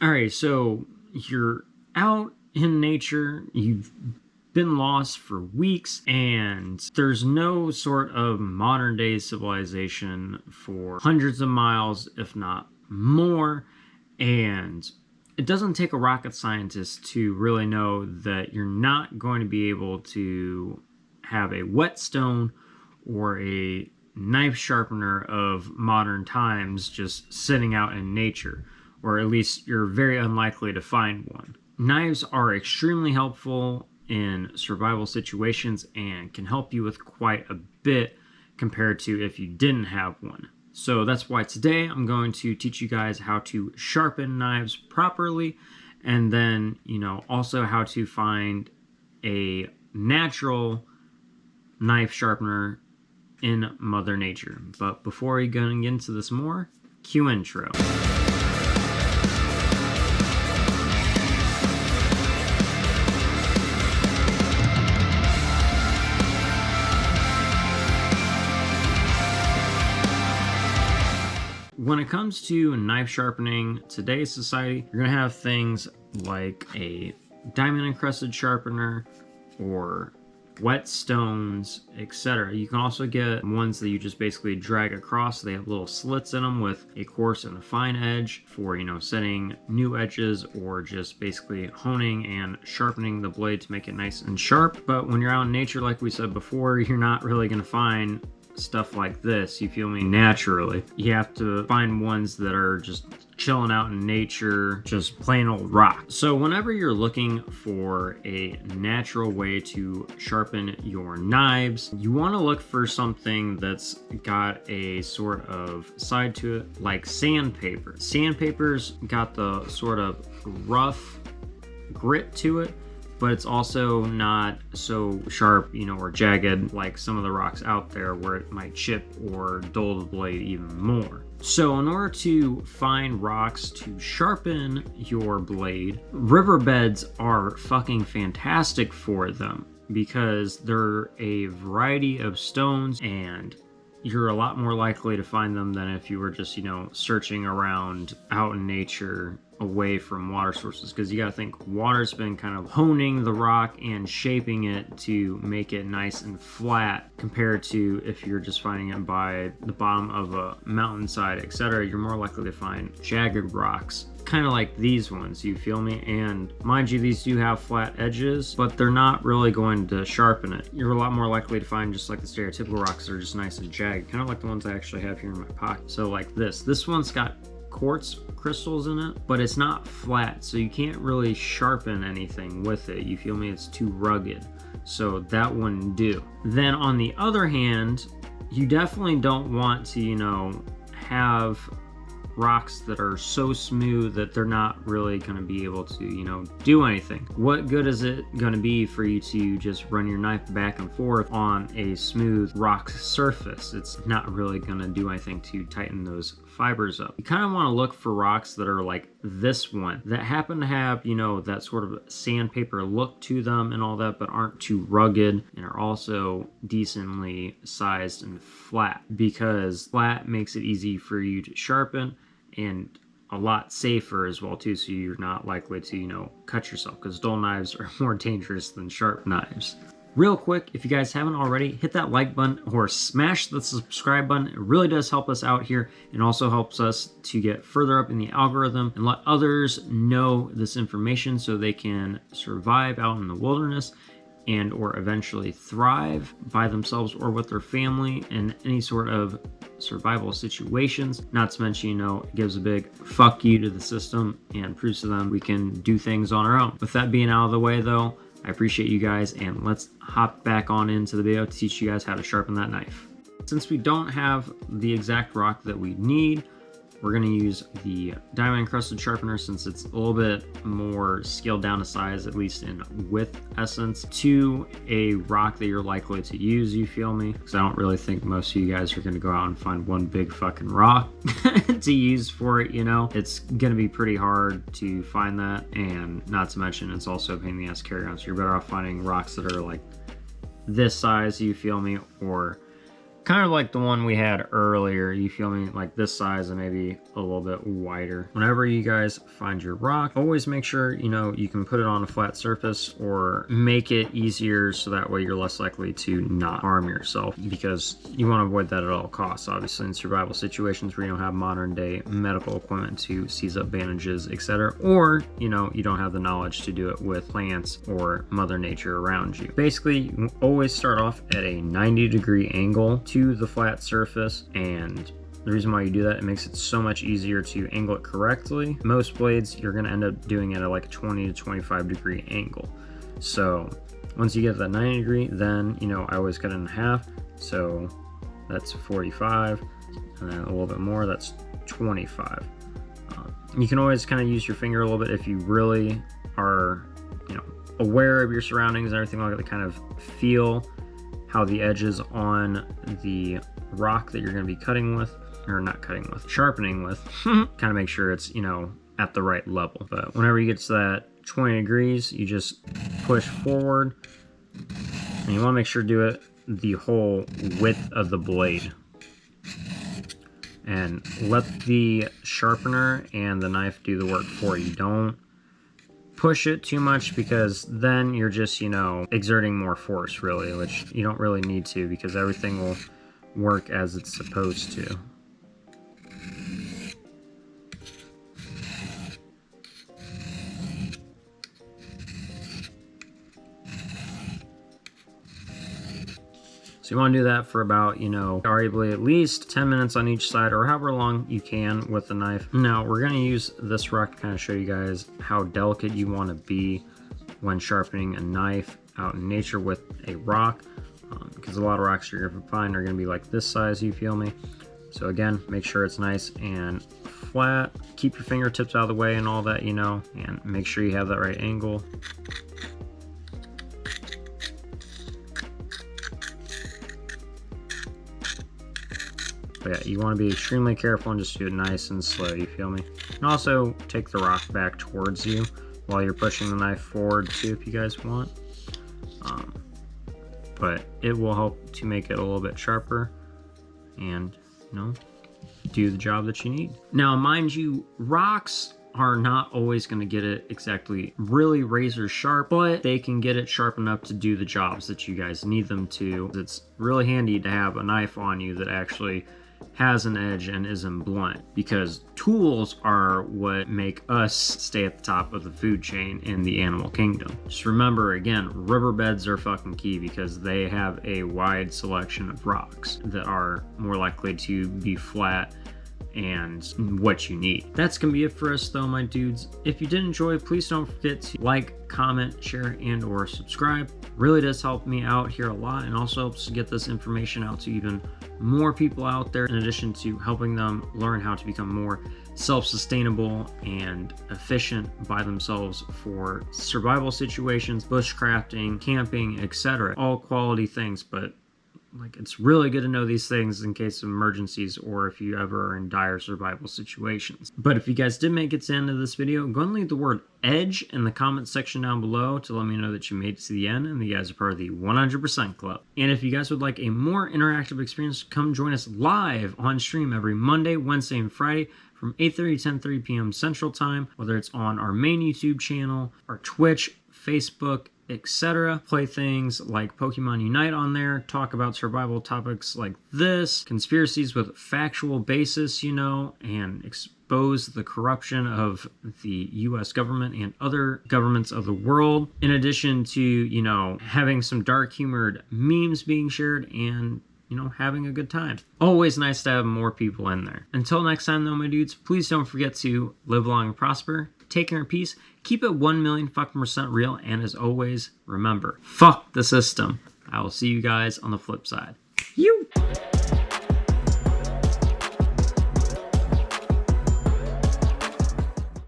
All right, so you're out in nature, you've been lost for weeks, and there's no sort of modern day civilization for hundreds of miles, if not more. And it doesn't take a rocket scientist to really know that you're not going to be able to have a whetstone or a knife sharpener of modern times just sitting out in nature, or at least you're very unlikely to find one. Knives are extremely helpful in survival situations and can help you with quite a bit compared to if you didn't have one. So that's why today I'm going to teach you guys how to sharpen knives properly, and then, also how to find a natural knife sharpener in Mother Nature. But before we get into this more, cue intro. When it comes to knife sharpening, today's society, you're gonna have things like a diamond encrusted sharpener or whetstones, etc. You can also get ones that you just basically drag across. They have little slits in them with a coarse and a fine edge for, setting new edges or just basically honing and sharpening the blade to make it nice and sharp. But when you're out in nature, like we said before, you're not really gonna find stuff like this, you feel me, naturally. You have to find ones that are just chilling out in nature, just plain old rock. So whenever you're looking for a natural way to sharpen your knives, you want to look for something that's got a sort of side to it, like sandpaper. Sandpaper's got the sort of rough grit to it, but it's also not so sharp, or jagged like some of the rocks out there where it might chip or dull the blade even more. So in order to find rocks to sharpen your blade, riverbeds are fucking fantastic for them because they're a variety of stones and you're a lot more likely to find them than if you were just, searching around out in nature away from water sources, because you got to think water's been kind of honing the rock and shaping it to make it nice and flat, compared to if you're just finding it by the bottom of a mountainside, etc. You're more likely to find jagged rocks, kind of like these ones, you feel me? And mind you, these do have flat edges, but they're not really going to sharpen it. You're a lot more likely to find just like the stereotypical rocks that are just nice and jagged, kind of like the ones I actually have here in my pocket. So like this one's got quartz crystals in it, but it's not flat, so you can't really sharpen anything with it, you feel me? It's too rugged, so that wouldn't do. Then on the other hand, you definitely don't want to have rocks that are so smooth that they're not really going to be able to do anything. What good is it going to be for you to just run your knife back and forth on a smooth rock surface? It's not really going to do anything to tighten those fibers up. You kind of want to look for rocks that are like this one, that happen to have that sort of sandpaper look to them and all that, but aren't too rugged and are also decently sized and flat, because flat makes it easy for you to sharpen and a lot safer as well too, so you're not likely to cut yourself, because dull knives are more dangerous than sharp knives. Real quick, if you guys haven't already, hit that like button or smash the subscribe button. It really does help us out here and also helps us to get further up in the algorithm and let others know this information so they can survive out in the wilderness and or eventually thrive by themselves or with their family in any sort of survival situations. Not to mention, it gives a big fuck you to the system and proves to them we can do things on our own. With that being out of the way though, I appreciate you guys, and let's hop back on into the video to teach you guys how to sharpen that knife. Since we don't have the exact rock that we need, we're going to use the diamond encrusted sharpener, since it's a little bit more scaled down to size, at least in width essence, to a rock that you're likely to use, you feel me? Because I don't really think most of you guys are going to go out and find one big fucking rock to use for it, It's going to be pretty hard to find that, and not to mention it's also a pain in the ass to carry on, so you're better off finding rocks that are like this size, you feel me? Or Kind of like the one we had earlier, you feel me? Like this size and maybe a little bit wider. Whenever you guys find your rock, always make sure, you know, you can put it on a flat surface or make it easier so that way you're less likely to not harm yourself, because you want to avoid that at all costs, obviously, in survival situations where you don't have modern day medical equipment to seize up bandages, etc. Or, you know, you don't have the knowledge to do it with plants or Mother Nature around you. Basically, you always start off at a 90-degree angle to the flat surface, and the reason why you do that, it makes it so much easier to angle it correctly. Most blades you're going to end up doing it at like a 20 to 25 degree angle. So once you get that 90 degree, then, you know, I always cut it in half, so that's 45, and then a little bit more, that's 25. You can always kind of use your finger a little bit if you really are, you know, aware of your surroundings and everything like that, to kind of feel how the edges on the rock that you're going to be cutting with, or not cutting with, sharpening with, kind of make sure it's, you know, at the right level. But whenever you get to that 20 degrees, you just push forward, and you want to make sure to do it the whole width of the blade, and let the sharpener and the knife do the work for you. Don't push it too much, because then you're just, you know, exerting more force, really, which you don't really need to, because everything will work as it's supposed to. So you want to do that for about, you know, arguably at least 10 minutes on each side, or however long you can with the knife. Now we're going to use this rock to kind of show you guys how delicate you want to be when sharpening a knife out in nature with a rock, because a lot of rocks you're going to find are going to be like this size, you feel me? So again, make sure it's nice and flat. Keep your fingertips out of the way and all that, you know, and make sure you have that right angle. But yeah, you want to be extremely careful and just do it nice and slow, you feel me? And also take the rock back towards you while you're pushing the knife forward too, if you guys want. But it will help to make it a little bit sharper and, you know, do the job that you need. Now, mind you, rocks are not always going to get it exactly really razor sharp, but they can get it sharp enough to do the jobs that you guys need them to. It's really handy to have a knife on you that actually has an edge and isn't blunt, because tools are what make us stay at the top of the food chain in the animal kingdom. Just remember, again, riverbeds are fucking key, because they have a wide selection of rocks that are more likely to be flat and what you need. That's gonna be it for us though, my dudes. If you did enjoy, please don't forget to like, comment, share, and or subscribe. Really does help me out here a lot, and also helps to get this information out to even more people out there, in addition to helping them learn how to become more self-sustainable and efficient by themselves for survival situations, bushcrafting, camping, etc. All quality things, but like, it's really good to know these things in case of emergencies, or if you ever are in dire survival situations. But if you guys did make it to the end of this video, go and leave the word edge in the comment section down below to let me know that you made it to the end and you guys are part of the 100% club. And if you guys would like a more interactive experience, come join us live on stream every Monday, Wednesday, and Friday from 8:30 to 10:30 p.m. Central Time, whether it's on our main YouTube channel, our Twitch, Facebook, etc. Play things like Pokemon Unite on there, talk about survival topics like this, conspiracies with factual basis, you know, and expose the corruption of the US government and other governments of the world, in addition to, you know, having some dark humored memes being shared and, you know, having a good time. Always nice to have more people in there. Until next time though, my dudes, please don't forget to live long and prosper, take care in peace, keep it 1,000,000% real, and as always, remember, fuck the system. I will see you guys on the flip side. You!